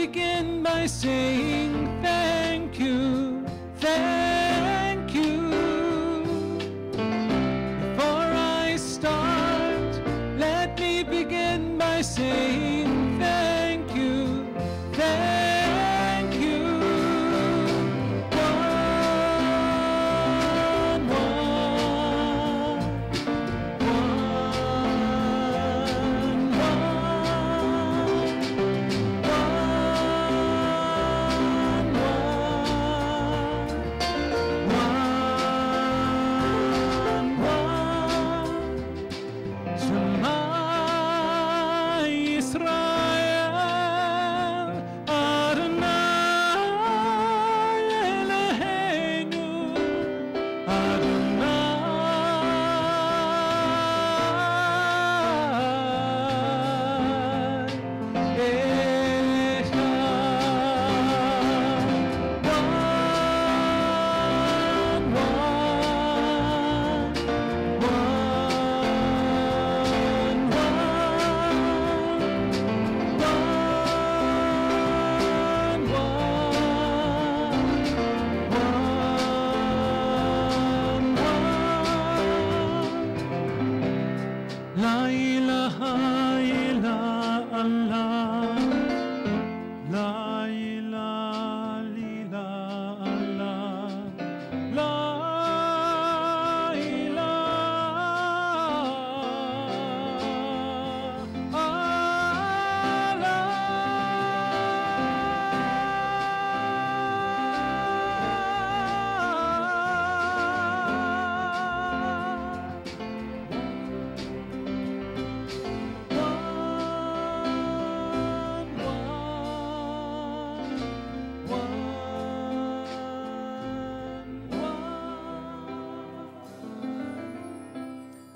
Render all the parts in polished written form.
begin by saying thank you, thank you. Before I start, let me begin by saying thank you, thank you.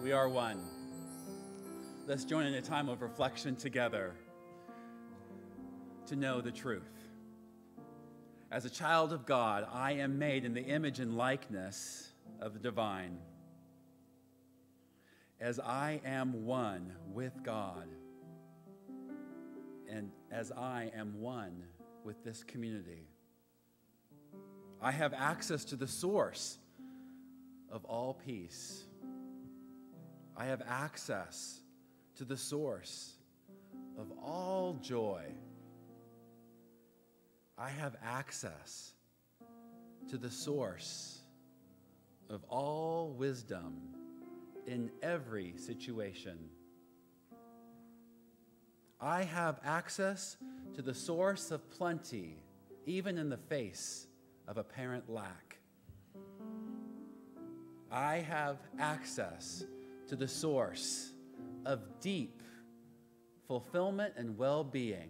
We are one. Let's join in a time of reflection together to know the truth. As a child of God, I am made in the image and likeness of the divine. As I am one with God, and as I am one with this community, I have access to the source of all peace. I have access to the source of all joy. I have access to the source of all wisdom in every situation. I have access to the source of plenty, even in the face of apparent lack. I have access to the source of deep fulfillment and well-being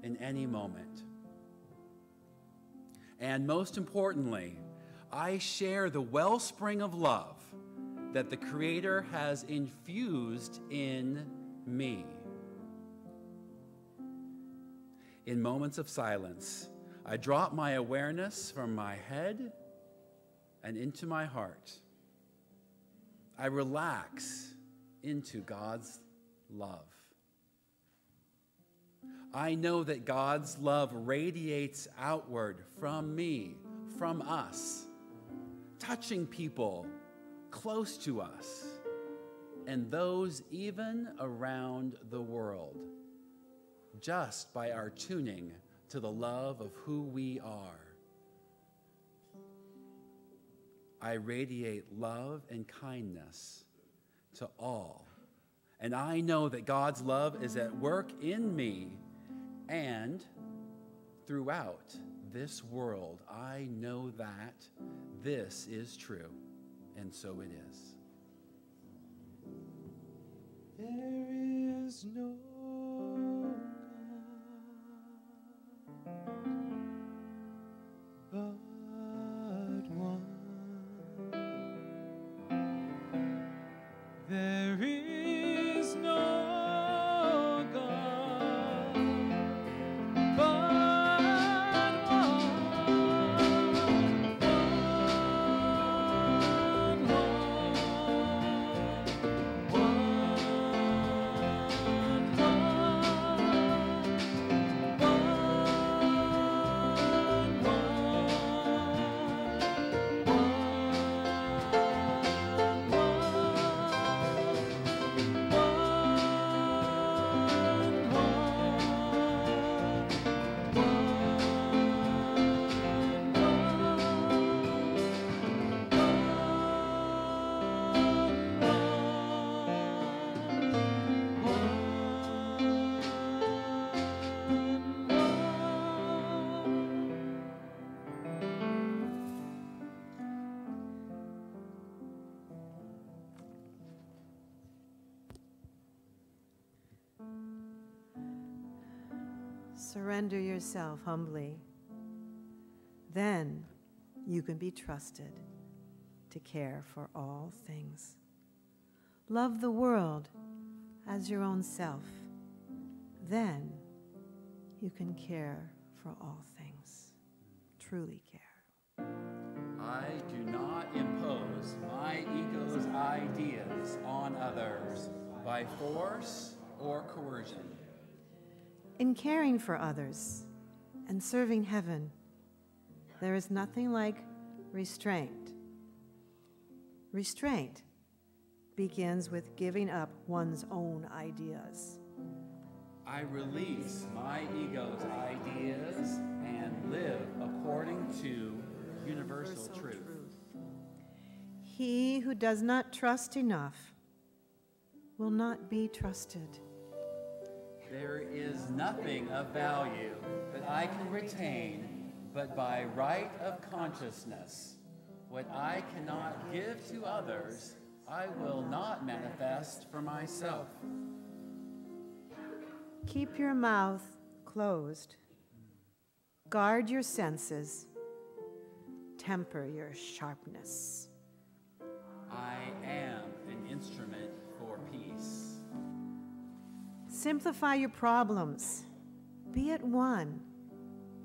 in any moment. And most importantly, I share the wellspring of love that the Creator has infused in me. In moments of silence, I drop my awareness from my head and into my heart. I relax into God's love. I know that God's love radiates outward from me, from us, touching people close to us and those even around the world, just by our tuning to the love of who we are. I radiate love and kindness to all. And I know that God's love is at work in me and throughout this world. I know that this is true, and so it is. There is no God but one. There is no God but one. Surrender yourself humbly. Then you can be trusted to care for all things. Love the world as your own self. Then you can care for all things. Truly care. I do not impose my ego's ideas on others by force or coercion. In caring for others and serving heaven, there is nothing like restraint. Restraint begins with giving up one's own ideas. I release my ego's ideas and live according to universal truth. He who does not trust enough will not be trusted. There is nothing of value that I can retain but by right of consciousness. What I cannot give to others, I will not manifest for myself. Keep your mouth closed. Guard your senses. Temper your sharpness. I am an instrument for peace. Simplify your problems. Be at one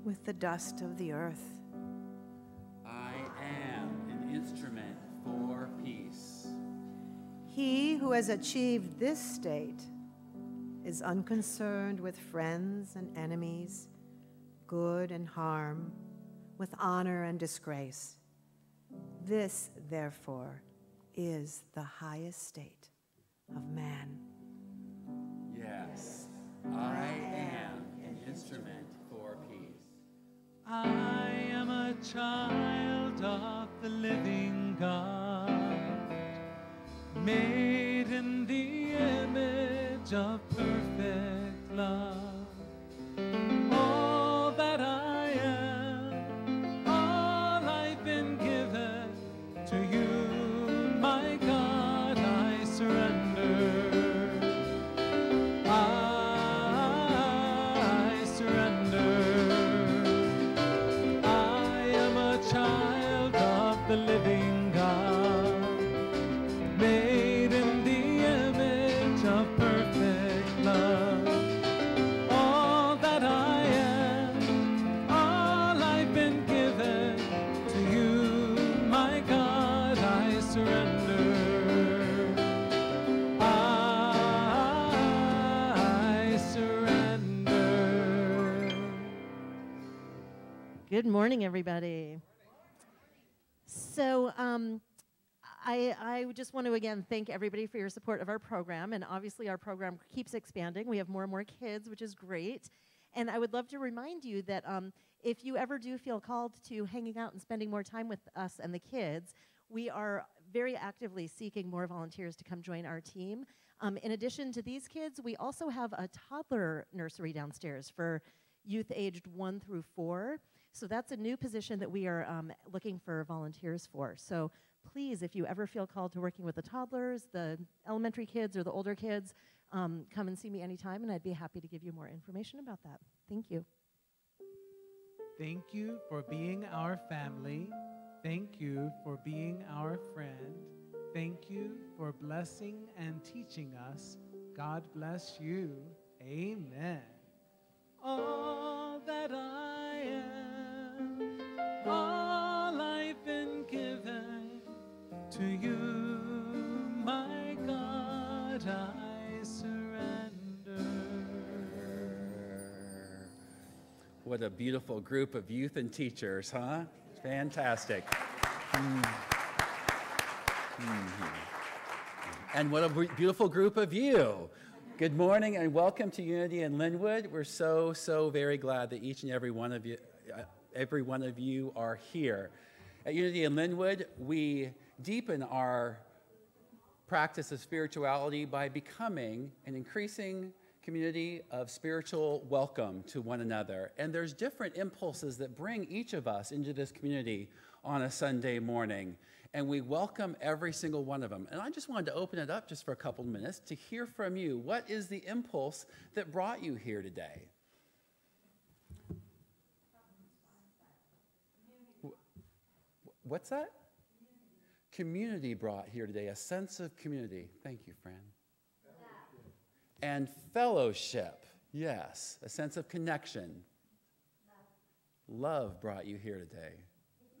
with the dust of the earth. I am an instrument for peace. He who has achieved this state is unconcerned with friends and enemies, good and harm, with honor and disgrace. This, therefore, is the highest state of man. Yes, I am an instrument for peace. I am a child of the living God, made in the image of perfect love. All that I am, all I've been given to you, my God, I surrender. I surrender. I am a child of the living God, made in the image of perfect love. All that I am, all I've been given to you, my God, I surrender. I surrender. Good morning, everybody. So I just want to again thank everybody for your support of our program, and obviously our program keeps expanding. We have more and more kids, which is great. And I would love to remind you that if you ever do feel called to hanging out and spending more time with us and the kids, we are very actively seeking more volunteers to come join our team. In addition to these kids, we also have a toddler nursery downstairs for youth aged 1 through 4. So that's a new position that we are looking for volunteers for. So please, if you ever feel called to working with the toddlers, the elementary kids, or the older kids, come and see me anytime, and I'd be happy to give you more information about that. Thank you. Thank you for being our family. Thank you for being our friend. Thank you for blessing and teaching us. God bless you. Amen. All that I am, all I've been given to you, my God, I surrender. What a beautiful group of youth and teachers, huh? Fantastic. And what a beautiful group of you. Good morning and welcome to Unity in Linwood. We're so very glad that each and every one of you are here. At Unity in Linwood, we deepen our practice of spirituality by becoming an increasing community of spiritual welcome to one another. And there's different impulses that bring each of us into this community on a Sunday morning. And we welcome every single one of them. And I just wanted to open it up just for a couple of minutes to hear from you. What is the impulse that brought you here today? What's that? Community brought here today, a sense of community. Thank you, Fran. And fellowship, yes, a sense of connection. Love brought you here today.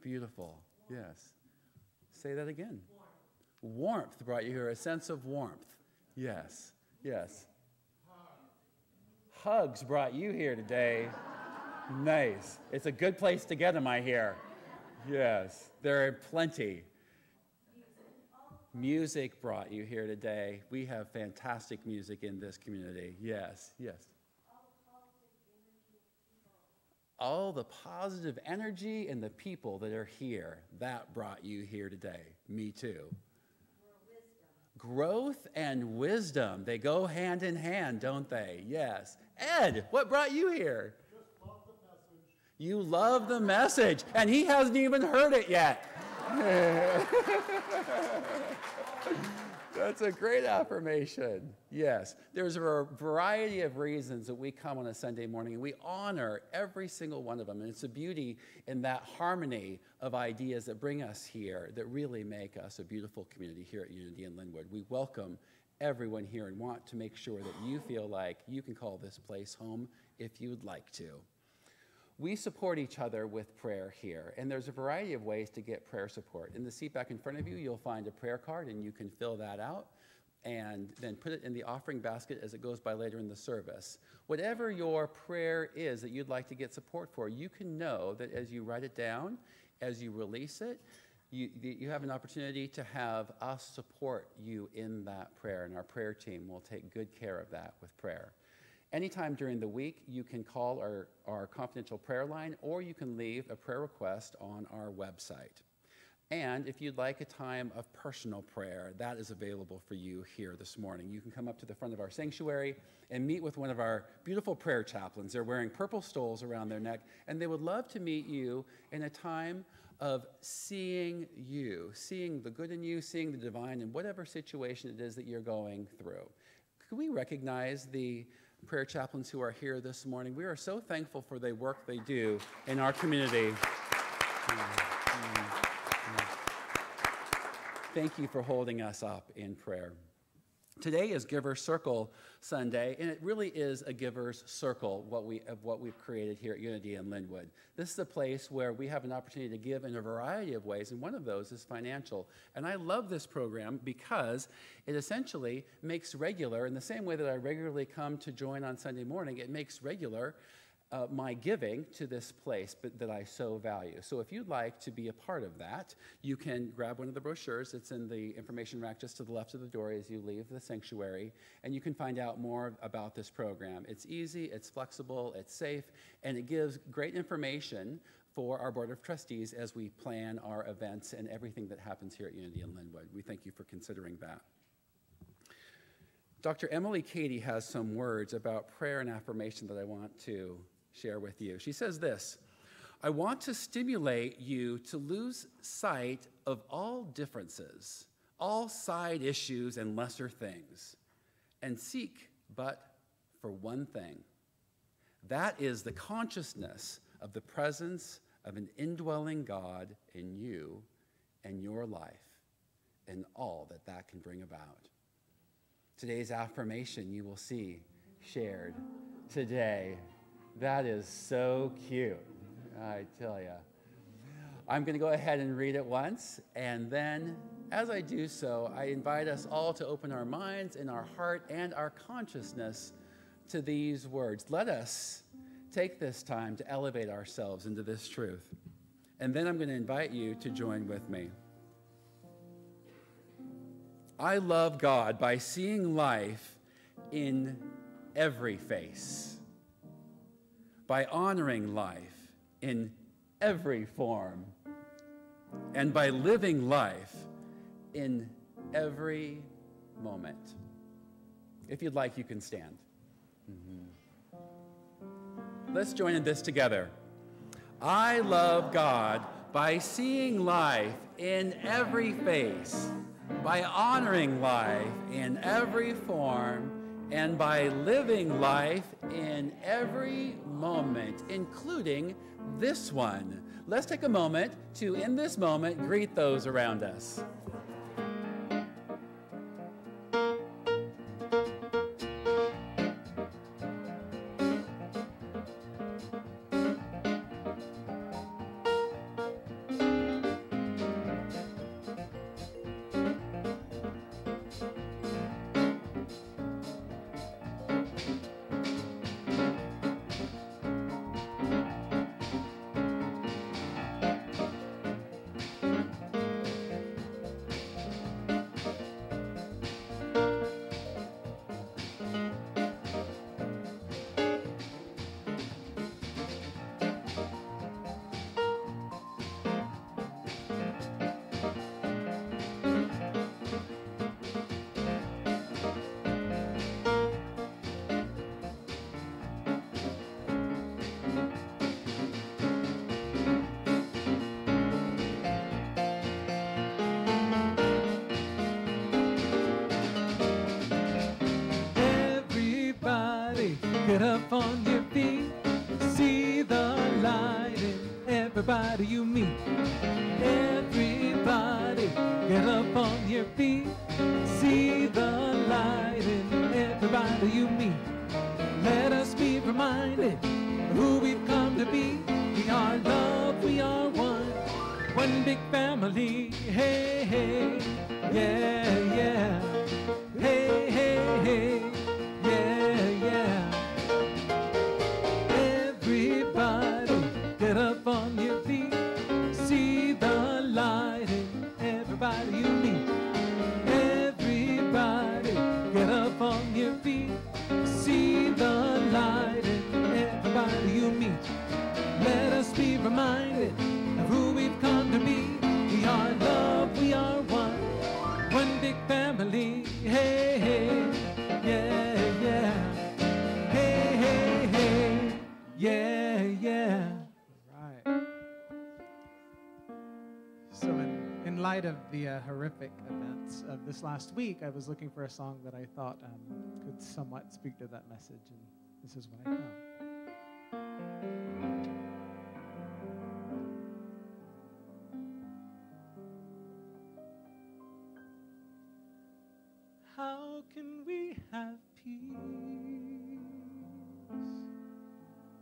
Beautiful, yes. Say that again. Warmth brought you here, a sense of warmth. Yes, yes. Hugs brought you here today. Nice. It's a good place to get them, I hear. Yes, there are plenty. Music brought you here today. We have fantastic music in this community. Yes, yes. All the positive energy and the people that are here, that brought you here today. Me too. Growth and wisdom, they go hand in hand, don't they? Yes. Ed, what brought you here? Just love the message. You love the message, and he hasn't even heard it yet. That's a great affirmation. Yes, there's a variety of reasons that we come on a Sunday morning, and we honor every single one of them. And it's a beauty in that harmony of ideas that bring us here that really make us a beautiful community here at Unity in Linwood. We welcome everyone here and want to make sure that you feel like you can call this place home if you'd like to. We support each other with prayer here, and there's a variety of ways to get prayer support. In the seat back in front of you, you'll find a prayer card, and you can fill that out and then put it in the offering basket as it goes by later in the service. Whatever your prayer is that you'd like to get support for, you can know that as you write it down, as you release it, you have an opportunity to have us support you in that prayer, and our prayer team will take good care of that with prayer. Anytime during the week, you can call our confidential prayer line, or you can leave a prayer request on our website. And if you'd like a time of personal prayer, that is available for you here this morning. You can come up to the front of our sanctuary and meet with one of our beautiful prayer chaplains. They're wearing purple stoles around their neck, and they would love to meet you in a time of seeing you, seeing the good in you, seeing the divine in whatever situation it is that you're going through. Could we recognize the prayer chaplains who are here this morning? We are so thankful for the work they do in our community. Thank you for holding us up in prayer. Today is Giver's Circle Sunday, and it really is a Giver's Circle, what we've created here at Unity in Linwood. This is a place where we have an opportunity to give in a variety of ways, and one of those is financial. And I love this program because it essentially makes regular, in the same way that I regularly come to join on Sunday morning, it makes regular my giving to this place that I so value. So if you'd like to be a part of that, you can grab one of the brochures. It's in the information rack just to the left of the door as you leave the sanctuary, and you can find out more about this program. It's easy, it's flexible, it's safe, and it gives great information for our Board of Trustees as we plan our events and everything that happens here at Unity in Linwood. We thank you for considering that. Dr. Emily Cady has some words about prayer and affirmation that I want to share with you. She says this: I want to stimulate you to lose sight of all differences, all side issues and lesser things, and seek but for one thing. That is the consciousness of the presence of an indwelling God in you and your life and all that that can bring about. Today's affirmation you will see shared today. That is so cute, I tell you. I'm going to go ahead and read it once, and then as I do so, I invite us all to open our minds and our heart and our consciousness to these words. Let us take this time to elevate ourselves into this truth. And then I'm going to invite you to join with me. I love God by seeing life in every face, by honoring life in every form, and by living life in every moment. If you'd like, you can stand. Let's join in this together. I love God by seeing life in every face, by honoring life in every form, and by living life in every moment, including this one. Let's take a moment to, in this moment, greet those around us. Get up on your feet, see the light in everybody you meet. Everybody, get up on your feet, see the light in everybody you meet. Let us be reminded of who we've come to be. We are love, we are one big family. Hey, hey, yeah, yeah. Hey, hey, hey, yeah, yeah. Get up on your feet, see the light in everybody you meet. Everybody, get up on your feet, see the light in everybody you meet. Let us be reminded of who we've come to be. We are love, we are one big family. Hey, hey, yeah, yeah. Hey, hey, hey, yeah, yeah. So in light of the horrific events of this last week, I was looking for a song that I thought could somewhat speak to that message, and this is what I found. How can we have peace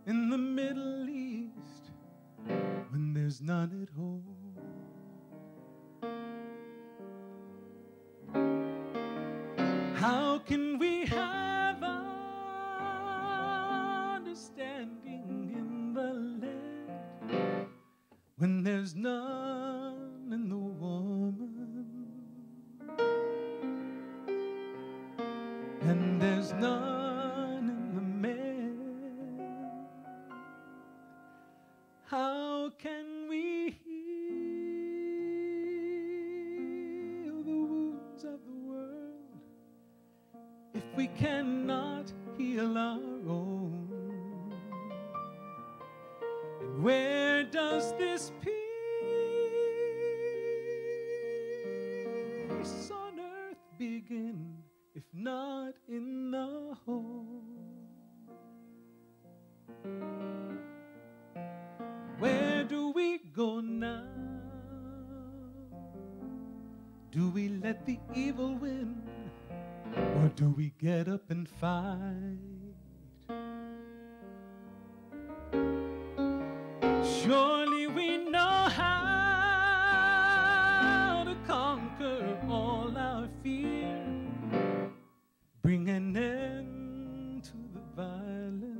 in the Middle East when there's none at home? How can we have understanding in the land when there's none in the woman and there's none in the man? How can we heal the wounds of the world if we cannot heal our own? And where does this peace on earth begin if not in the home? Where do we go now? Do we let the evil win? Or do we get up and fight? Surely we know how to conquer all our fear. Bring an end to the violence.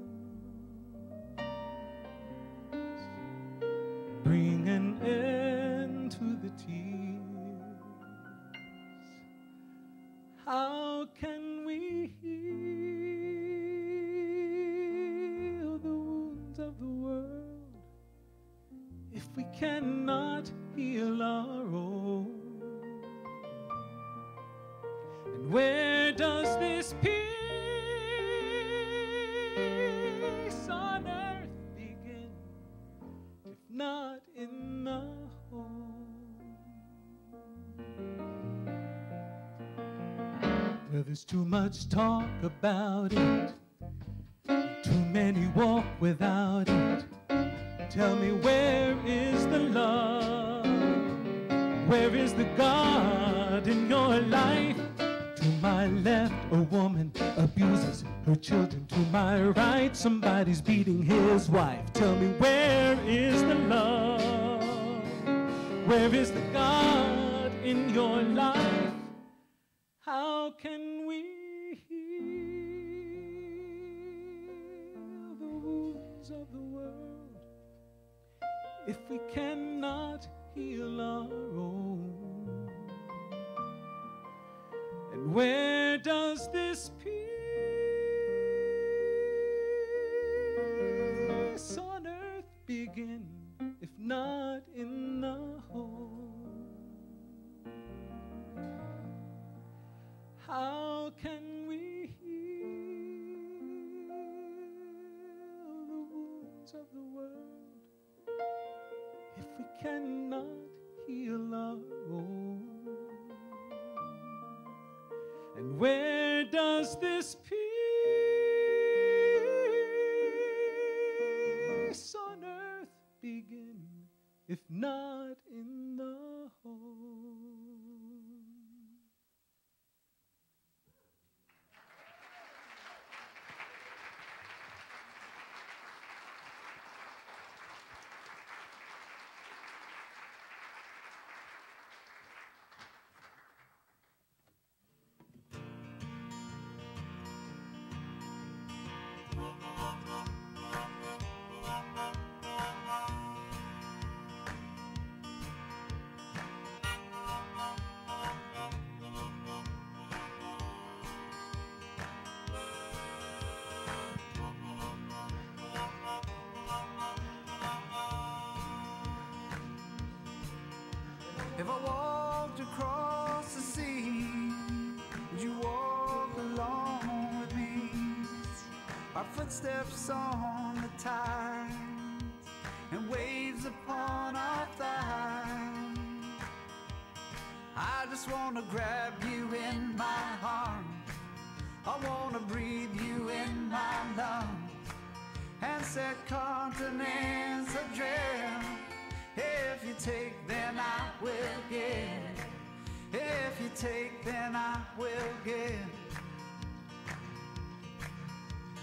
Bring an end to the tears. How can we heal the wounds of the world if we cannot heal our own? And where does this peace on earth begin if not in the home? Well, there's too much talk about it. Too many walk without it. Tell me, where is the love? Where is the God in your life? To my left, a woman abuses her children. To my right, somebody's beating his wife. Tell me, where is the love? Where is the God in your life? How can we heal the wounds of the world if we cannot heal our own? And where does this peace on earth begin if not in the home? How can we heal the wounds of the world if we cannot heal our own? And where does this peace on earth begin if not in the home? If I walked across the sea, would you walk along with me? Our footsteps on the tides and waves upon our thighs. I just want to grab you in my arms. I want to breathe you in my lungs and set continents adrift. If you take, then I will give. If you take, then I will give.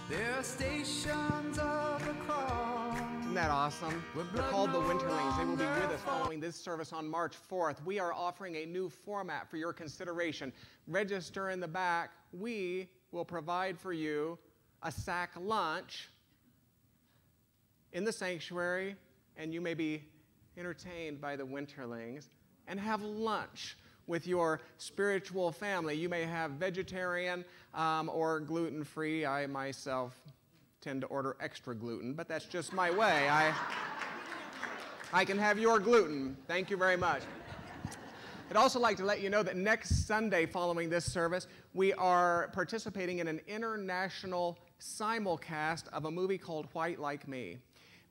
There are stations of the cross. Isn't that awesome? They're called the Winterlings. They will be with us following this service on March 4th. We are offering a new format for your consideration. Register in the back. We will provide for you a sack lunch in the sanctuary, and you may be entertained by the Winterlings and have lunch with your spiritual family. You may have vegetarian or gluten-free. I myself tend to order extra gluten, but that's just my way. I can have your gluten. Thank you very much. I'd also like to let you know that next Sunday following this service, we are participating in an international simulcast of a movie called White Like Me.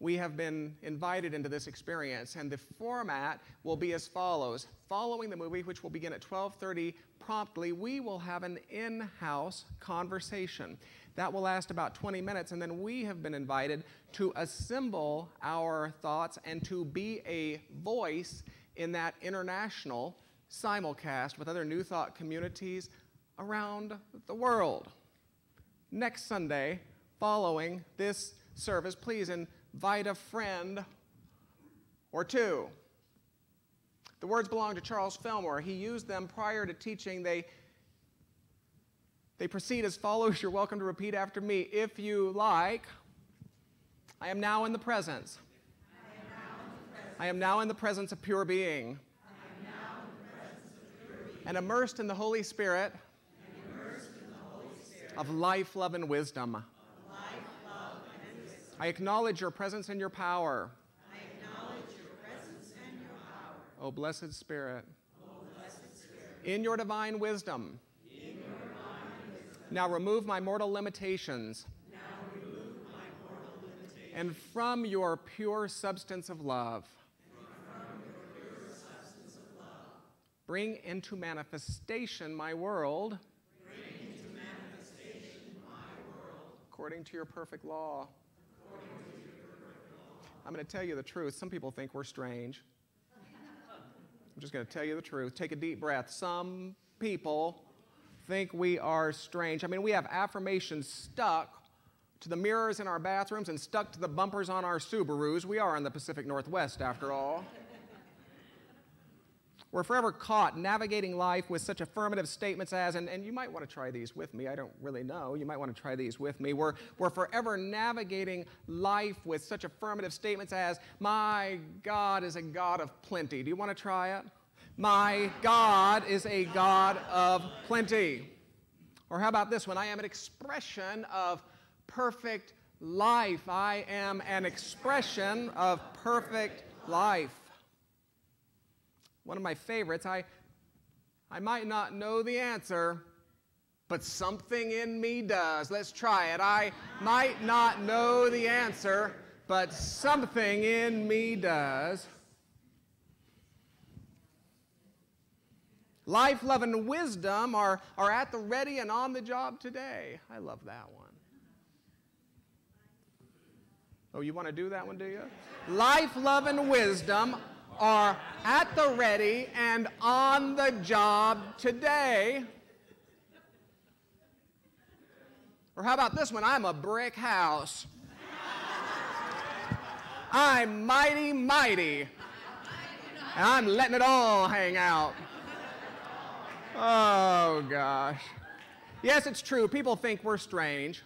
We have been invited into this experience, and the format will be as follows. Following the movie, which will begin at 12:30 promptly, we will have an in-house conversation. That will last about 20 minutes, and then we have been invited to assemble our thoughts and to be a voice in that international simulcast with other New Thought communities around the world. Next Sunday, following this service, please invite a friend or two. The words belong to Charles Fillmore. He used them prior to teaching. They proceed as follows. You're welcome to repeat after me. If you like, I am now in the presence. I am now in the presence of pure being. And immersed in the Holy Spirit of life, love, and wisdom. I acknowledge your presence and your power. O blessed Spirit. In your divine wisdom. Now remove my mortal limitations. And from your pure substance of love. Bring into manifestation my world. according to your perfect law. I'm going to tell you the truth. Some people think we're strange. I'm just going to tell you the truth. Take a deep breath. Some people think we are strange. I mean, we have affirmations stuck to the mirrors in our bathrooms and stuck to the bumpers on our Subarus. We are in the Pacific Northwest, after all. We're forever caught navigating life with such affirmative statements as, and you might want to try these with me. I don't really know. You might want to try these with me. We're forever navigating life with such affirmative statements as, my God is a God of plenty. Do you want to try it? My God is a God of plenty. Or how about this one? I am an expression of perfect life. I am an expression of perfect life. One of my favorites, I might not know the answer, but something in me does. Let's try it. I might not know the answer, but something in me does. Life, love, and wisdom are at the ready and on the job today. I love that one. Oh, you want to do that one, do you? Life, love, and wisdom are at the ready and on the job today. Or how about this one? I'm a brick house. I'm mighty, mighty. And I'm letting it all hang out. Oh, gosh. Yes, it's true. People think we're strange.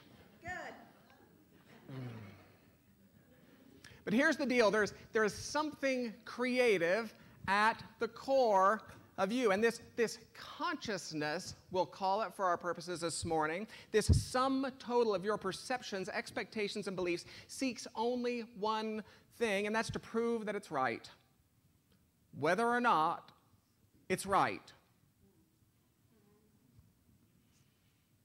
But here's the deal. There's something creative at the core of you. And this consciousness, we'll call it for our purposes this morning, this sum total of your perceptions, expectations, and beliefs seeks only one thing, and that's to prove that it's right. Whether or not it's right.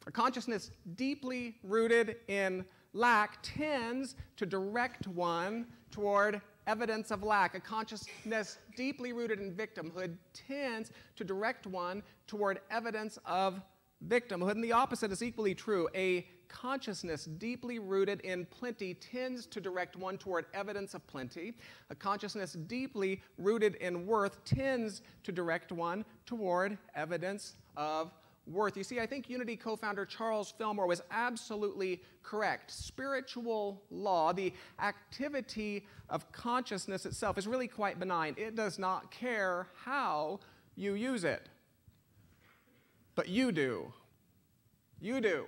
A consciousness deeply rooted in lack tends to direct one toward evidence of lack. A consciousness deeply rooted in victimhood tends to direct one toward evidence of victimhood. And the opposite is equally true. A consciousness deeply rooted in plenty tends to direct one toward evidence of plenty. A consciousness deeply rooted in worth tends to direct one toward evidence of worth. You see, I think Unity co-founder Charles Fillmore was absolutely correct. Spiritual law, the activity of consciousness itself, is really quite benign. It does not care how you use it. But you do. You do.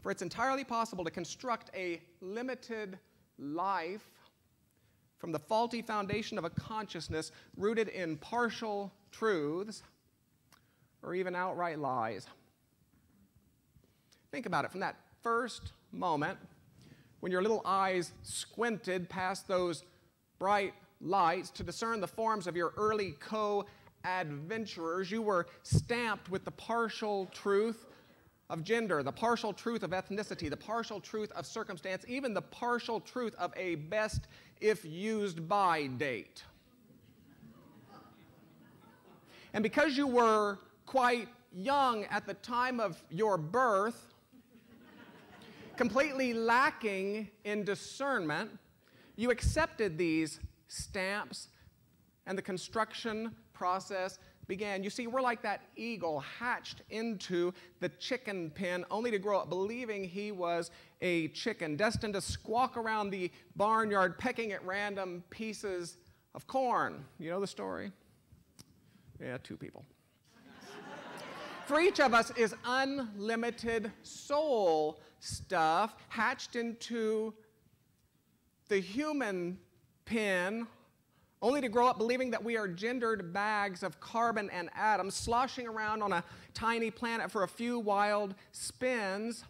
For it's entirely possible to construct a limited life from the faulty foundation of a consciousness rooted in partial truths or even outright lies. Think about it. From that first moment when your little eyes squinted past those bright lights to discern the forms of your early co-adventurers, you were stamped with the partial truth of gender, the partial truth of ethnicity, the partial truth of circumstance, even the partial truth of a best if used by date. And because you were quite young at the time of your birth, completely lacking in discernment, you accepted these stamps and the construction process began. You see, we're like that eagle hatched into the chicken pen only to grow up believing he was a chicken, destined to squawk around the barnyard pecking at random pieces of corn. You know the story? Yeah, 2 people. For each of us is unlimited soul stuff hatched into the human pen, only to grow up believing that we are gendered bags of carbon and atoms sloshing around on a tiny planet for a few wild spins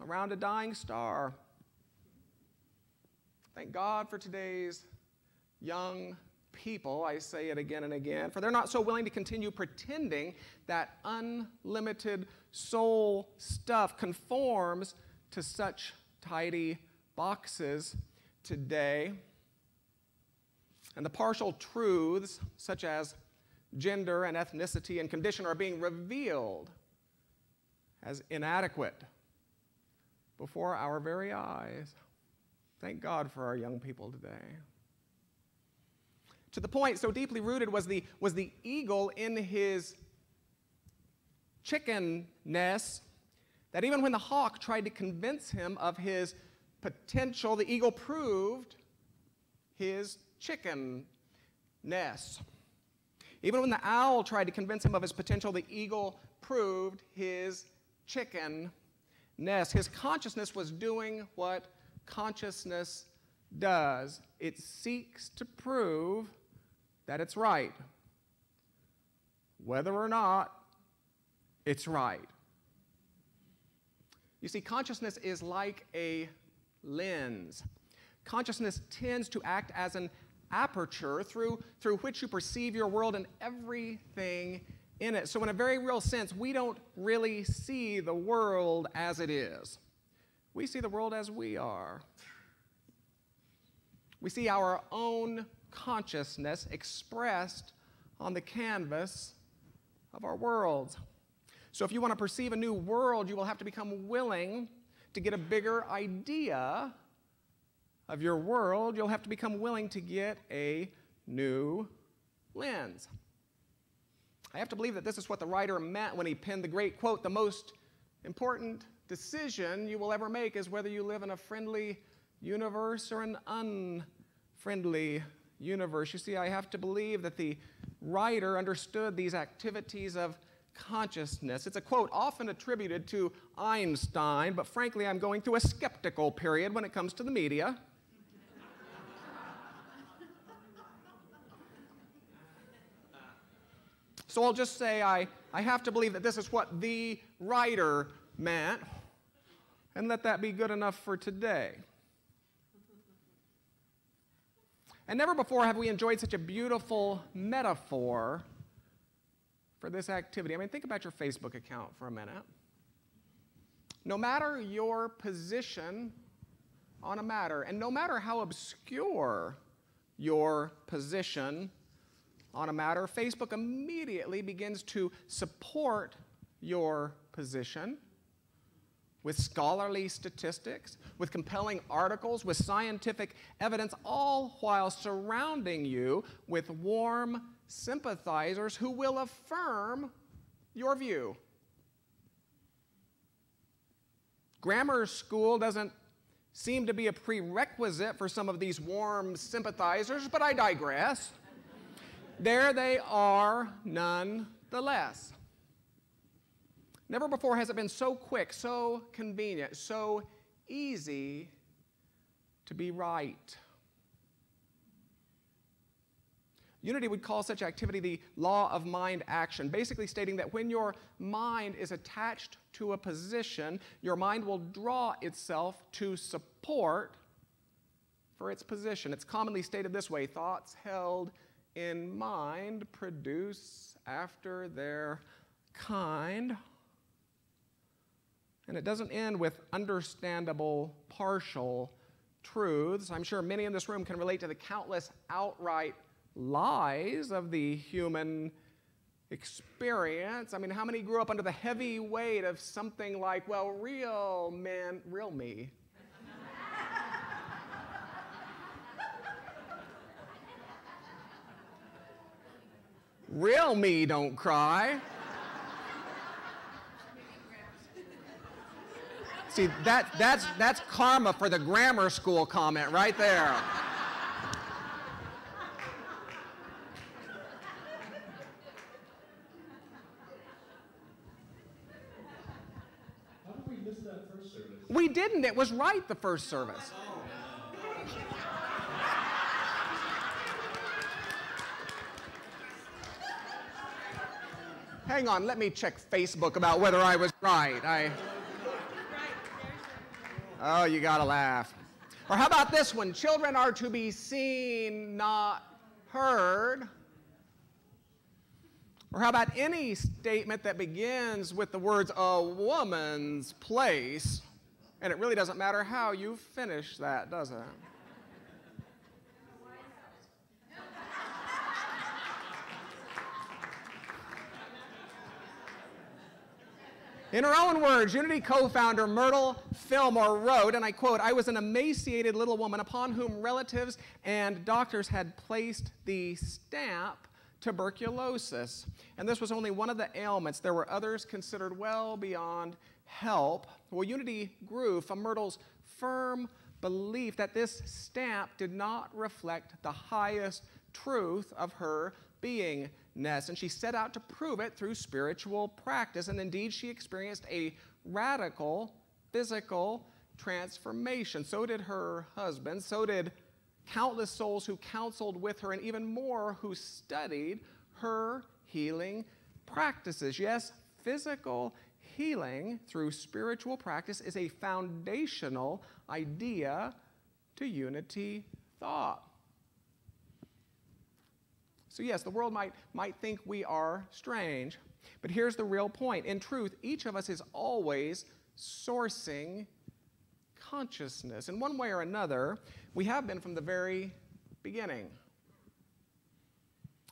around a dying star. Thank God for today's young people, I say it again and again, for they're not so willing to continue pretending that unlimited soul stuff conforms to such tidy boxes today. And the partial truths, such as gender and ethnicity and condition, are being revealed as inadequate before our very eyes. Thank God for our young people today. To the point, so deeply rooted was the eagle in his chicken nest that even when the hawk tried to convince him of his potential, the eagle proved his chicken nest. Even when the owl tried to convince him of his potential, the eagle proved his chicken nest. His consciousness was doing what consciousness does. It seeks to prove that it's right, whether or not it's right. You see, consciousness is like a lens. Consciousness tends to act as an aperture through which you perceive your world and everything in it. So in a very real sense, we don't really see the world as it is. We see the world as we are. We see our own consciousness expressed on the canvas of our world. So if you want to perceive a new world, you will have to become willing to get a bigger idea of your world. You'll have to become willing to get a new lens. I have to believe that this is what the writer meant when he penned the great quote, "The most important decision you will ever make is whether you live in a friendly universe or an unfriendly universe." You see, I have to believe that the writer understood these activities of consciousness. It's a quote often attributed to Einstein, but frankly, I'm going through a skeptical period when it comes to the media. So I'll just say I have to believe that this is what the writer meant, and let that be good enough for today. And never before have we enjoyed such a beautiful metaphor for this activity. I mean, think about your Facebook account for a minute. No matter your position on a matter, and no matter how obscure your position on a matter, Facebook immediately begins to support your position with scholarly statistics, with compelling articles, with scientific evidence, all while surrounding you with warm sympathizers who will affirm your view. Grammar school doesn't seem to be a prerequisite for some of these warm sympathizers, but I digress. There they are nonetheless. Never before has it been so quick, so convenient, so easy to be right. Unity would call such activity the law of mind action, basically stating that when your mind is attached to a position, your mind will draw itself to support for its position. It's commonly stated this way: thoughts held in mind produce after their kind. And it doesn't end with understandable partial truths. I'm sure many in this room can relate to the countless outright lies of the human experience. I mean, how many grew up under the heavy weight of something like, well, real me. Real me don't cry. See, that's karma for the grammar school comment right there. How did we miss that first service? We didn't. It was right the first service. Hang on, let me check Facebook about whether I was right. Oh, you gotta laugh. Or how about this one? Children are to be seen, not heard. Or how about any statement that begins with the words, a woman's place, and it really doesn't matter how you finish that, does it? In her own words, Unity co-founder Myrtle Fillmore wrote, and I quote, "I was an emaciated little woman upon whom relatives and doctors had placed the stamp tuberculosis. And this was only one of the ailments. There were others considered well beyond help." Well, Unity grew from Myrtle's firm belief that this stamp did not reflect the highest truth of her beingness, and she set out to prove it through spiritual practice, and indeed she experienced a radical physical transformation. So did her husband, so did countless souls who counseled with her, and even more who studied her healing practices. Yes, physical healing through spiritual practice is a foundational idea to Unity thought. So yes, the world might think we are strange, but here's the real point. In truth, each of us is always sourcing consciousness. In one way or another, we have been from the very beginning.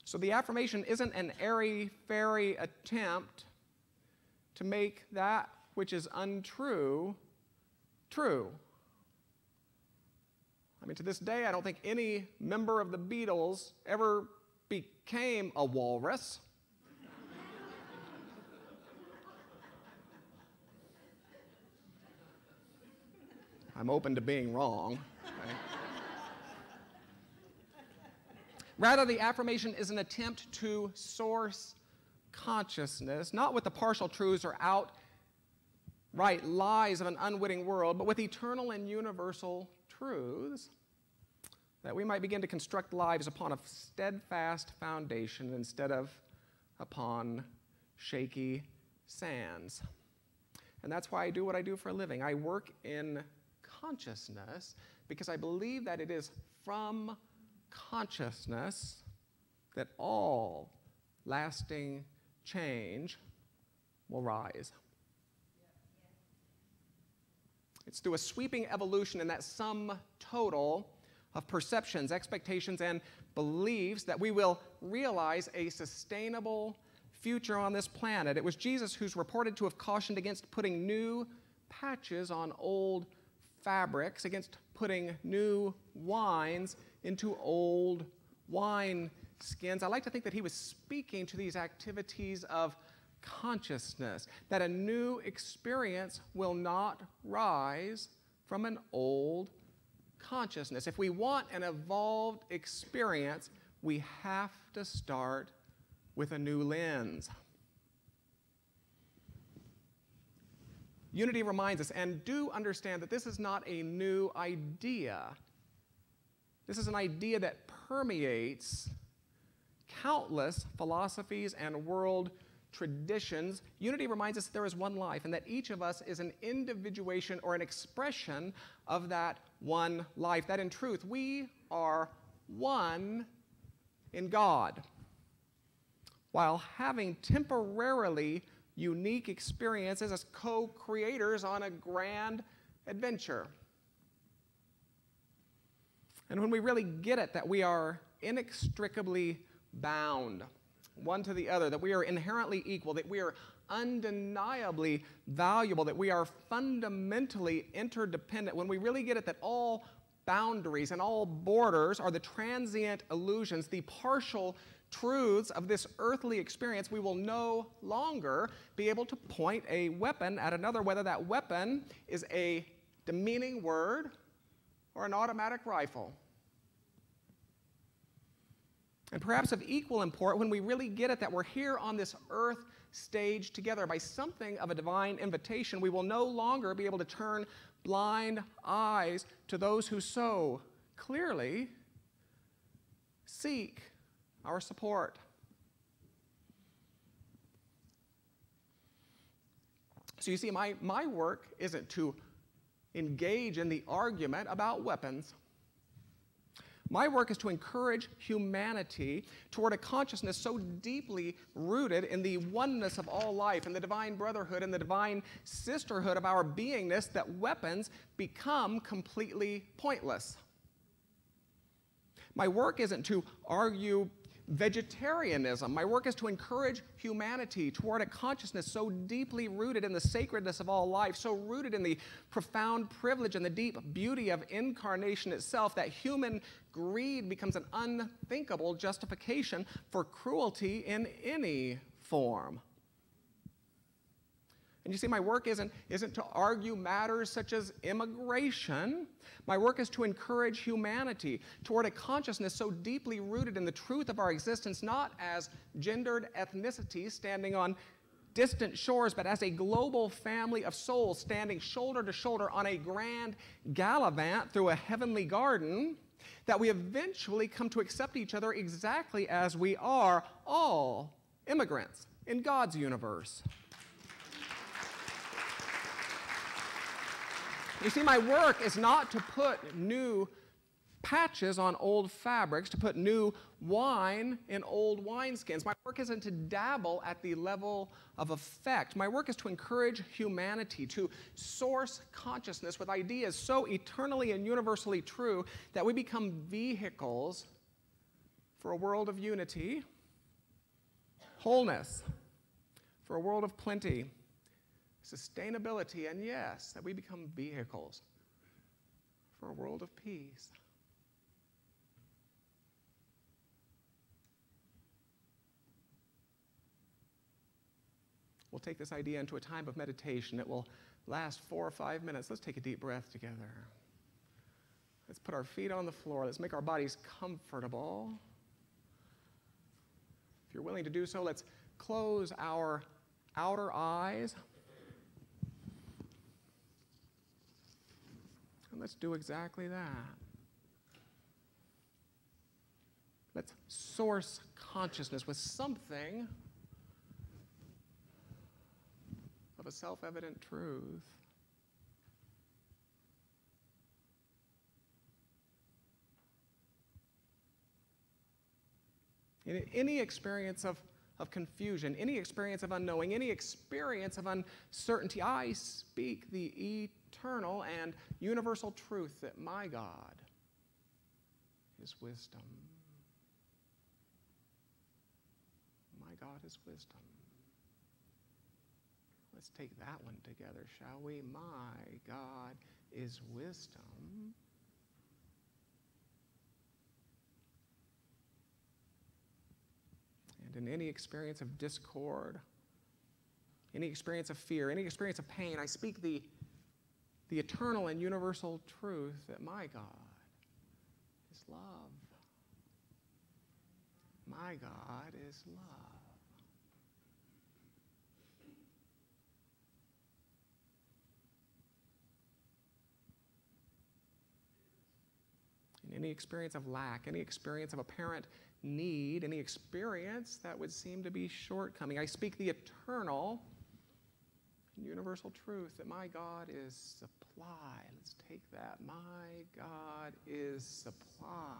So the affirmation isn't an airy-fairy attempt to make that which is untrue, true. I mean, to this day, I don't think any member of the Beatles ever became a walrus. I'm open to being wrong. Okay? Rather, the affirmation is an attempt to source consciousness, not with the partial truths or outright lies of an unwitting world, but with eternal and universal truths, that we might begin to construct lives upon a steadfast foundation instead of upon shaky sands. And that's why I do what I do for a living. I work in consciousness because I believe that it is from consciousness that all lasting change will rise. It's through a sweeping evolution in that sum total of perceptions, expectations, and beliefs that we will realize a sustainable future on this planet. It was Jesus who's reported to have cautioned against putting new patches on old fabrics, against putting new wines into old wine skins. I like to think that he was speaking to these activities of consciousness, that a new experience will not rise from an old consciousness. If we want an evolved experience, we have to start with a new lens. Unity reminds us, and do understand that this is not a new idea. This is an idea that permeates countless philosophies and world traditions. Unity reminds us that there is one life and that each of us is an individuation or an expression of that one life, that in truth we are one in God, while having temporarily unique experiences as co-creators on a grand adventure. And when we really get it, that we are inextricably bound one to the other, that we are inherently equal, that we are undeniably valuable, that we are fundamentally interdependent, when we really get it that all boundaries and all borders are the transient illusions, the partial truths of this earthly experience, we will no longer be able to point a weapon at another, whether that weapon is a demeaning word or an automatic rifle. And perhaps of equal import, when we really get it that we're here on this earth stage together by something of a divine invitation, we will no longer be able to turn blind eyes to those who so clearly seek our support. So you see, my work isn't to engage in the argument about weapons. My work is to encourage humanity toward a consciousness so deeply rooted in the oneness of all life, in the divine brotherhood and the divine sisterhood of our beingness, that weapons become completely pointless. My work isn't to argue vegetarianism. My work is to encourage humanity toward a consciousness so deeply rooted in the sacredness of all life, so rooted in the profound privilege and the deep beauty of incarnation itself, that human greed becomes an unthinkable justification for cruelty in any form. And you see, my work isn't to argue matters such as immigration. My work is to encourage humanity toward a consciousness so deeply rooted in the truth of our existence, not as gendered ethnicities standing on distant shores, but as a global family of souls standing shoulder to shoulder on a grand gallivant through a heavenly garden, that we eventually come to accept each other exactly as we are, all immigrants in God's universe. You see, my work is not to put new patches on old fabrics, to put new wine in old wineskins. My work isn't to dabble at the level of effect. My work is to encourage humanity to source consciousness with ideas so eternally and universally true that we become vehicles for a world of unity, wholeness, for a world of plenty, sustainability, and yes, that we become vehicles for a world of peace. We'll take this idea into a time of meditation. It will last 4 or 5 minutes. Let's take a deep breath together. Let's put our feet on the floor. Let's make our bodies comfortable. If you're willing to do so, let's close our outer eyes. And let's do exactly that. Let's source consciousness with something of a self-evident truth. In any experience of confusion, any experience of unknowing, any experience of uncertainty, I speak the eternal and universal truth that my God is wisdom. My God is wisdom. Let's take that one together, shall we? My God is wisdom. And in any experience of discord, any experience of fear, any experience of pain, I speak the eternal and universal truth that my God is love. My God is love. In any experience of lack, any experience of apparent need, any experience that would seem to be shortcoming, I speak the eternal and universal truth that my God is supply. Let's take that. My God is supply.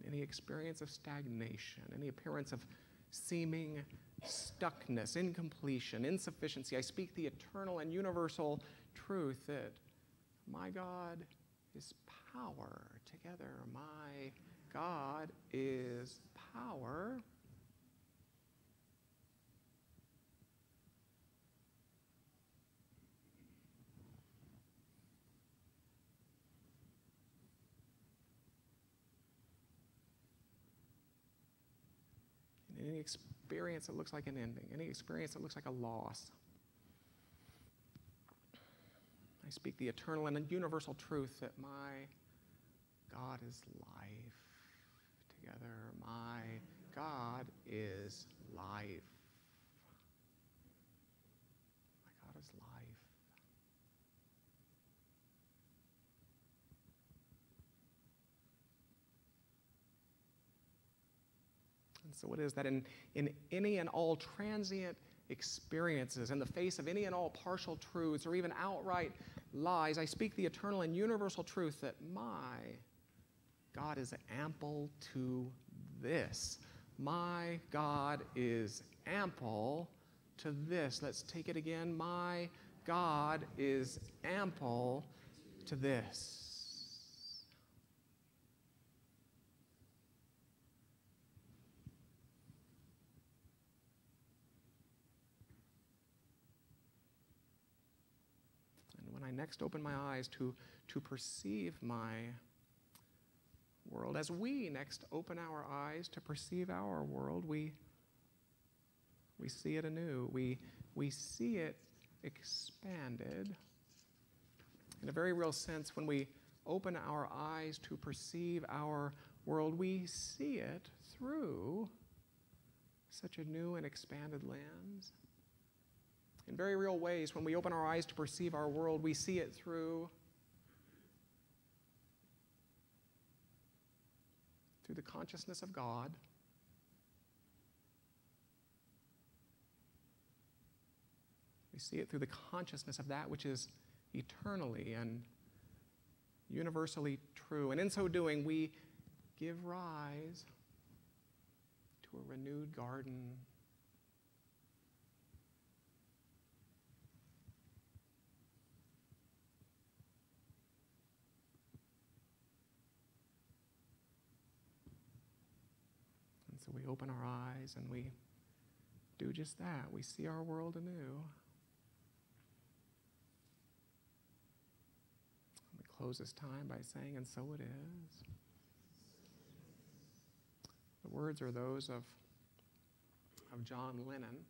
In any experience of stagnation, any appearance of seeming stuckness, incompletion, insufficiency, I speak the eternal and universal truth that my God is power. Together, my God is power. In any experience that looks like an ending, any experience that looks like a loss, I speak the eternal and universal truth that my God is life. Together, my God is life. My God is life. And so it is that in any and all transient experiences, in the face of any and all partial truths or even outright lies, I speak the eternal and universal truth that my God is ample to this. My God is ample to this. Let's take it again. My God is ample to this. And when I next open my eyes to perceive my world, as we next open our eyes to perceive our world, we see it anew. We see it expanded. In a very real sense, when we open our eyes to perceive our world, we see it through such a new and expanded lens. In very real ways, when we open our eyes to perceive our world, we see it through the consciousness of God. We see it through the consciousness of that which is eternally and universally true. And in so doing, we give rise to a renewed garden. And so we open our eyes and we do just that. We see our world anew. Close this time by saying, and so it is. The words are those of John Lennon.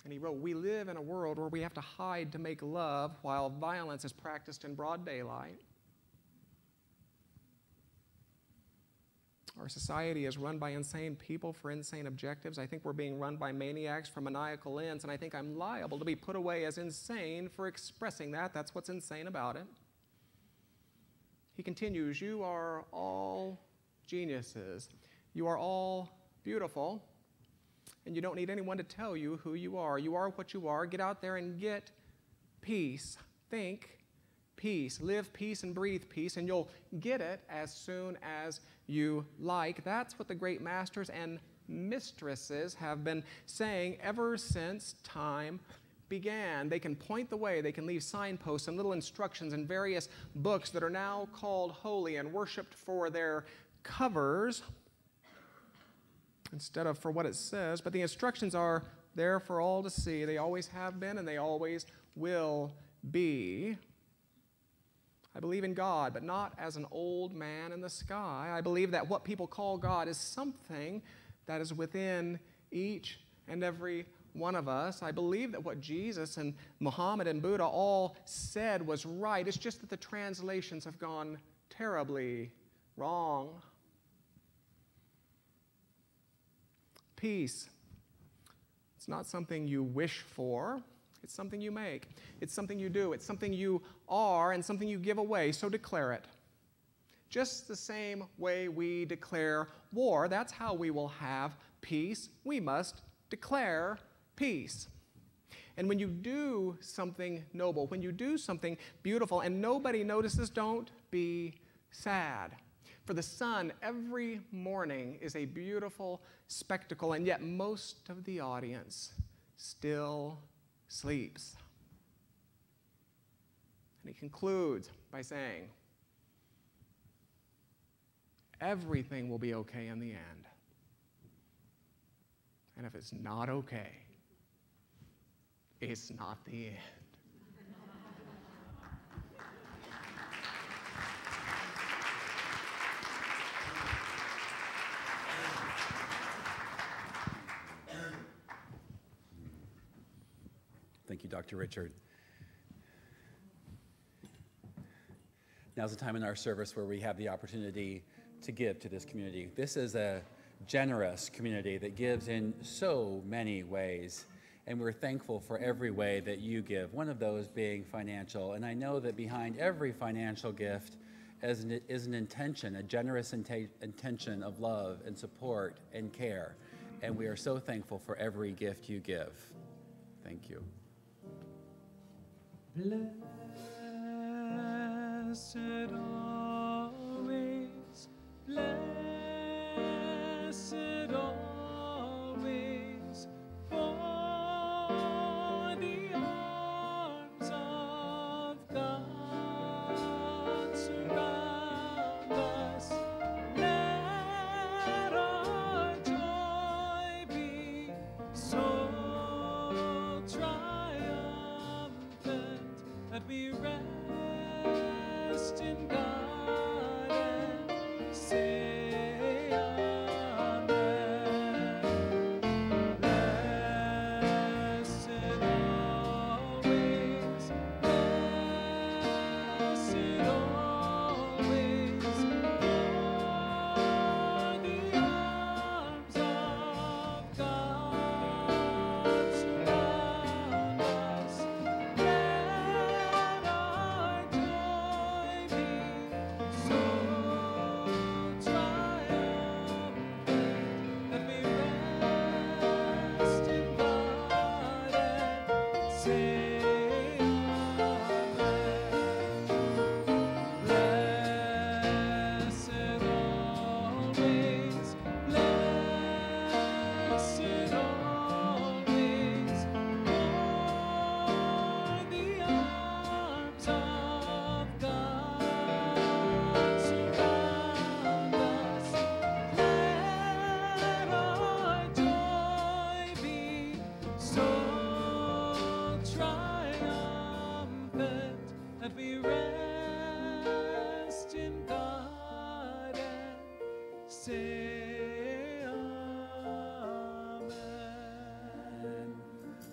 And he wrote, "We live in a world where we have to hide to make love while violence is practiced in broad daylight. Our society is run by insane people for insane objectives. I think we're being run by maniacs for maniacal ends, and I think I'm liable to be put away as insane for expressing that. That's what's insane about it." He continues, "You are all geniuses. You are all beautiful, and you don't need anyone to tell you who you are. You are what you are. Get out there and get peace. Think peace. Live peace and breathe peace, and you'll get it as soon as you like." That's what the great masters and mistresses have been saying ever since time began. They can point the way. They can leave signposts and little instructions in various books that are now called holy and worshipped for their covers instead of for what it says. But the instructions are there for all to see. They always have been, and they always will be. I believe in God, but not as an old man in the sky. I believe that what people call God is something that is within each and every one of us. I believe that what Jesus and Muhammad and Buddha all said was right. It's just that the translations have gone terribly wrong. Peace. It's not something you wish for. It's something you make. It's something you do. It's something you are and something you give away, so declare it. Just the same way we declare war, that's how we will have peace. We must declare peace. And when you do something noble, when you do something beautiful and nobody notices, don't be sad. For the sun every morning is a beautiful spectacle, and yet most of the audience still sleeps. And he concludes by saying, everything will be okay in the end. And if it's not okay, it's not the end. Thank you, Dr. Richard. Now's the time in our service where we have the opportunity to give to this community. This is a generous community that gives in so many ways, and we're thankful for every way that you give, one of those being financial. And I know that behind every financial gift is an intention, a generous intention of love and support and care, and we are so thankful for every gift you give. Thank you. Blessed always, blessed always,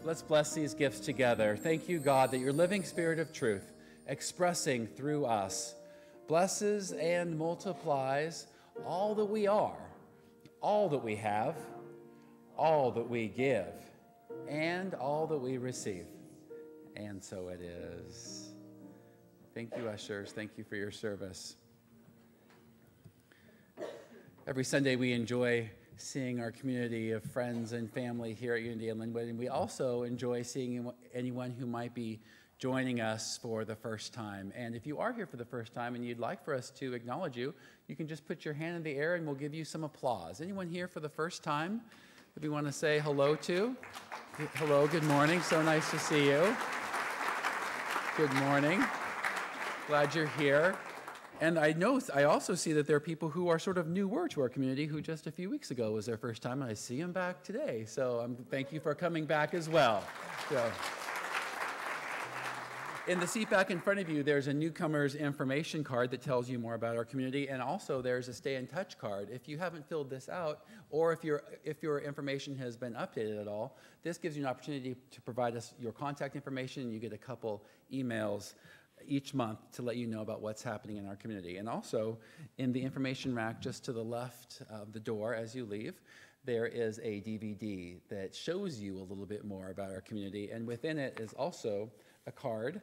let's bless these gifts together. Thank you, God, that your living spirit of truth, expressing through us, blesses and multiplies all that we are, all that we have, all that we give, and all that we receive. And so it is. Thank you, ushers. Thank you for your service. Every Sunday we enjoy seeing our community of friends and family here at Unity and Linwood, and we also enjoy seeing anyone who might be joining us for the first time. And if you are here for the first time and you'd like for us to acknowledge you, you can just put your hand in the air and we'll give you some applause. Anyone here for the first time that we want to say hello to? Hello, good morning. So nice to see you. Good morning. Glad you're here. And I also see that there are people who are sort of newer to our community who just a few weeks ago was their first time, and I see them back today. So thank you for coming back as well. So, in the seat back in front of you, there's a newcomer's information card that tells you more about our community, and also there's a stay in touch card. If you haven't filled this out, or if your information has been updated at all, this gives you an opportunity to provide us your contact information. You get a couple emails each month to let you know about what's happening in our community. And also, in the information rack just to the left of the door as you leave, there is a DVD that shows you a little bit more about our community, and within it is also a card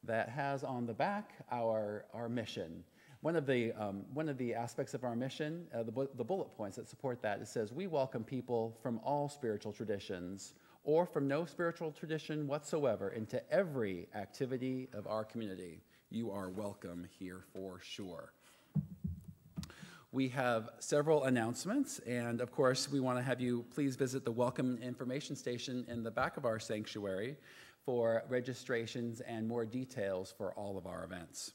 that has on the back our mission. One of the aspects of our mission, the bullet points that support that, it says, we welcome people from all spiritual traditions or from no spiritual tradition whatsoever into every activity of our community. You are welcome here for sure. We have several announcements, and of course, we want to have you please visit the Welcome Information Station in the back of our sanctuary for registrations and more details for all of our events.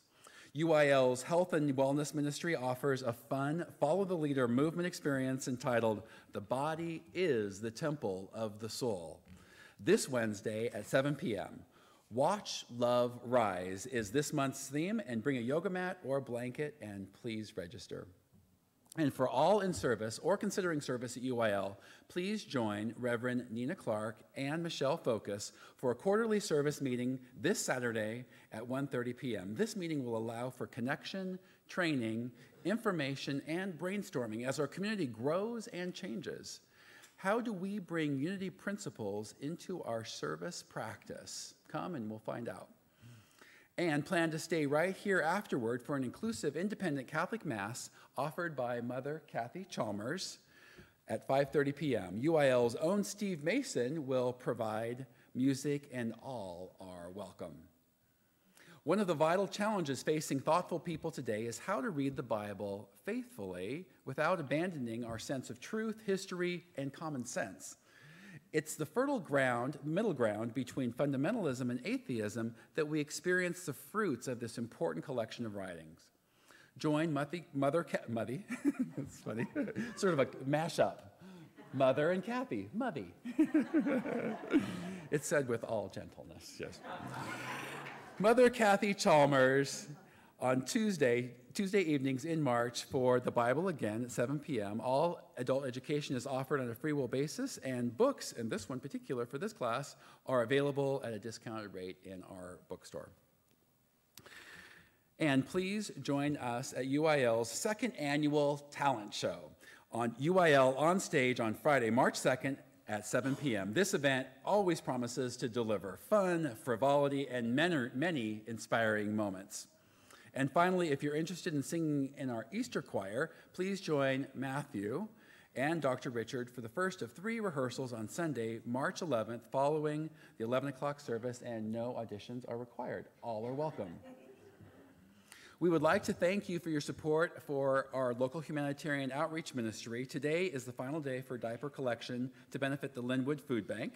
UIL's Health and Wellness Ministry offers a fun, follow-the-leader movement experience entitled The Body is the Temple of the Soul. This Wednesday at 7 p.m. Watch, Love, Rise is this month's theme, and bring a yoga mat or blanket, and please register. And for all in service or considering service at UIL, please join Reverend Nina Clark and Michelle Focus for a quarterly service meeting this Saturday at 1:30 p.m. This meeting will allow for connection, training, information, and brainstorming as our community grows and changes. How do we bring unity principles into our service practice? Come and we'll find out. And plan to stay right here afterward for an inclusive independent Catholic Mass offered by Mother Kathy Chalmers at 5:30 p.m. UIL's own Steve Mason will provide music, and all are welcome. One of the vital challenges facing thoughtful people today is how to read the Bible faithfully without abandoning our sense of truth, history, and common sense. It's the fertile ground, middle ground between fundamentalism and atheism that we experience the fruits of this important collection of writings. Join Mother Kathy, it's funny, sort of a mashup. Mother and Kathy, Muddy. It's said with all gentleness, yes. Mother Kathy Chalmers on Tuesday evenings in March for the Bible Again at 7 p.m. All adult education is offered on a free will basis, and books, and this one particular for this class, are available at a discounted rate in our bookstore. And please join us at UIL's second annual talent show on UIL on stage on Friday, March 2nd at 7 p.m. This event always promises to deliver fun, frivolity, and many inspiring moments. And finally, if you're interested in singing in our Easter choir, please join Matthew and Dr. Richard for the first of 3 rehearsals on Sunday, March 11th, following the 11 o'clock service, and no auditions are required. All are welcome. We would like to thank you for your support for our local humanitarian outreach ministry. Today is the final day for diaper collection to benefit the Linwood Food Bank.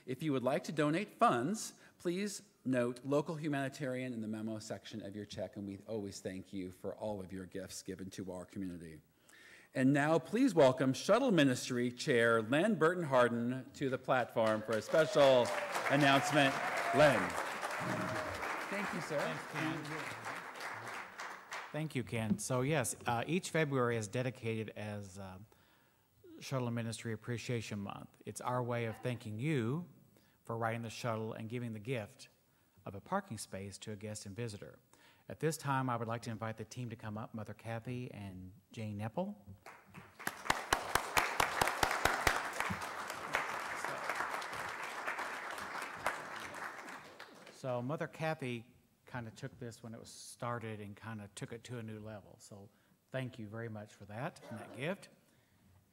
If you would like to donate funds, please note local humanitarian in the memo section of your check, and we always thank you for all of your gifts given to our community. And now please welcome Shuttle Ministry Chair Len Burton Harden to the platform for a special announcement. Len. Thank you, sir. Thank you, Ken. So yes, each February is dedicated as Shuttle Ministry Appreciation Month. It's our way of thanking you for riding the shuttle and giving the gift of a parking space to a guest and visitor. At this time, I would like to invite the team to come up, Mother Kathy and Jane Nepple. So Mother Kathy kind of took this when it was started and kind of took it to a new level. So thank you very much for that and that gift.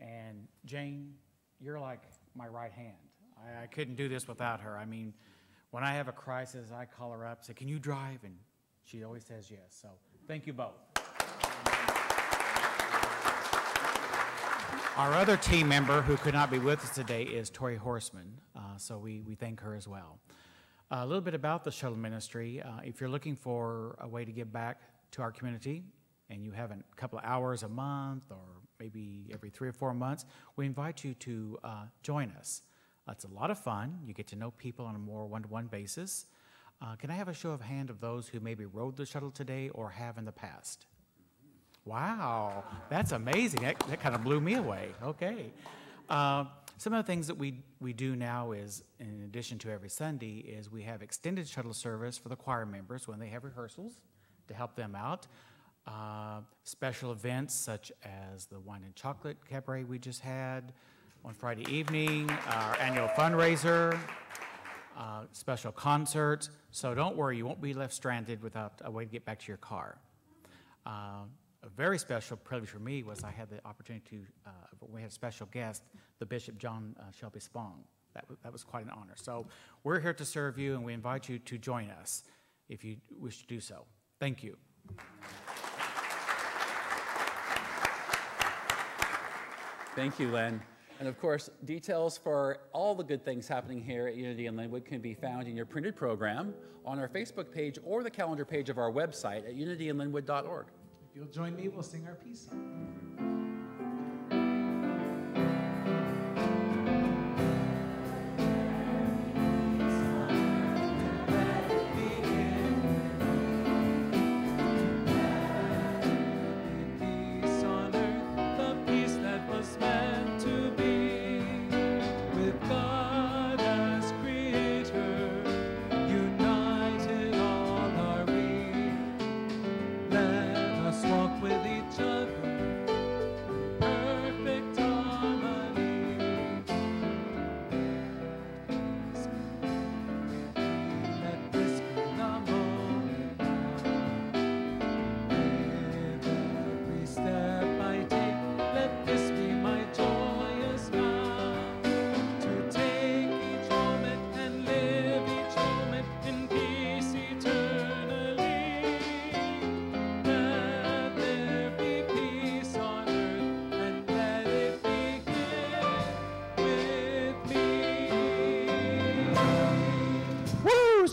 And Jane, you're like my right hand. I couldn't do this without her. I mean, when I have a crisis, I call her up, say, can you drive? And she always says yes. So thank you both. Our other team member who could not be with us today is Tori Horseman. So we thank her as well. A little bit about the shuttle ministry. If you're looking for a way to give back to our community and you have a couple of hours a month or maybe every 3 or 4 months, we invite you to join us. It's a lot of fun. You get to know people on a more one-to-one basis. Can I have a show of hand of those who maybe rode the shuttle today or have in the past? Wow, that's amazing. That kind of blew me away. Okay. Some of the things that we do now is, in addition to every Sunday, is we have extended shuttle service for the choir members when they have rehearsals to help them out. Special events such as the Wine and Chocolate Cabaret we just had on Friday evening, our annual fundraiser, special concerts. So don't worry, you won't be left stranded without a way to get back to your car. A very special privilege for me was I had the opportunity to, we had a special guest, the Bishop John Shelby Spong. That was quite an honor. So we're here to serve you, and we invite you to join us if you wish to do so. Thank you. Thank you, Len. And of course, details for all the good things happening here at Unity in Linwood can be found in your printed program on our Facebook page or the calendar page of our website at unityinlinwood.org. If you'll join me, we'll sing our peace song.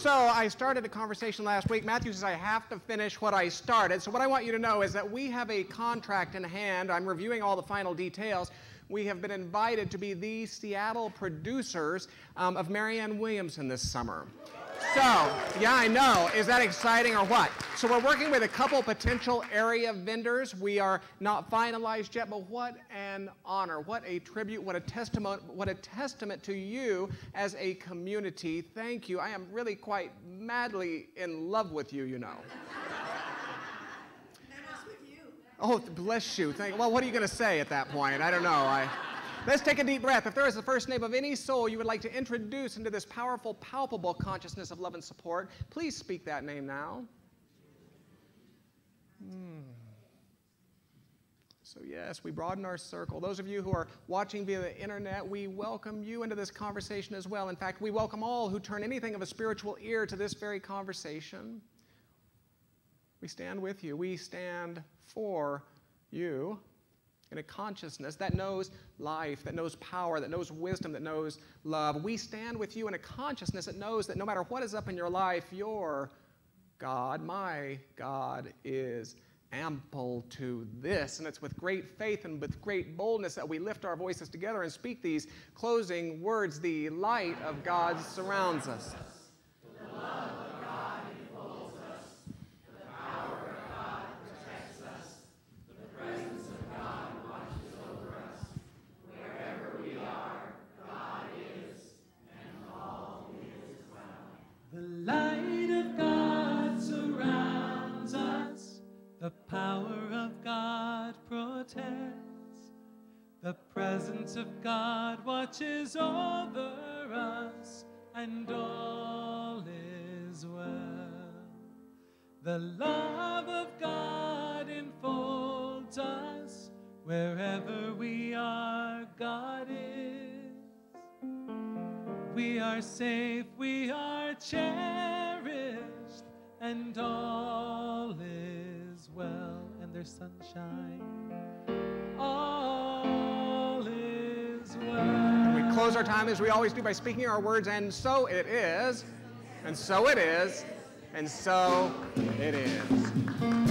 So I started a conversation last week. Matthew says I have to finish what I started. So what I want you to know is that we have a contract in hand. I'm reviewing all the final details. We have been invited to be the Seattle producers of Marianne Williamson this summer. So, yeah, I know. Is that exciting or what? So we're working with a couple potential area vendors. We are not finalized yet, but what an honor, what a tribute, what a testament to you as a community. Thank you. I am really quite madly in love with you, you know. And us with you. Oh, bless you. Well, what are you going to say at that point? I don't know. Let's take a deep breath. If there is the first name of any soul you would like to introduce into this powerful, palpable consciousness of love and support, please speak that name now. So yes, we broaden our circle. Those of you who are watching via the internet, we welcome you into this conversation as well. In fact, we welcome all who turn anything of a spiritual ear to this very conversation. We stand with you. We stand for you. In a consciousness that knows life, that knows power, that knows wisdom, that knows love. We stand with you in a consciousness that knows that no matter what is up in your life, your God, my God, is ample to this. And it's with great faith and with great boldness that we lift our voices together and speak these closing words. The light of God surrounds us. The love of God enfolds us. The power of God protects us. The presence of God watches over us. Wherever we are, God is, and all The presence of God watches over us, and all is well. The love of God enfolds us. Wherever we are, God is. We are safe, we are cherished, and all is well. And there's sunshine. All is well. We close our time as we always do by speaking our words, and so it is, and so it is, and so it is.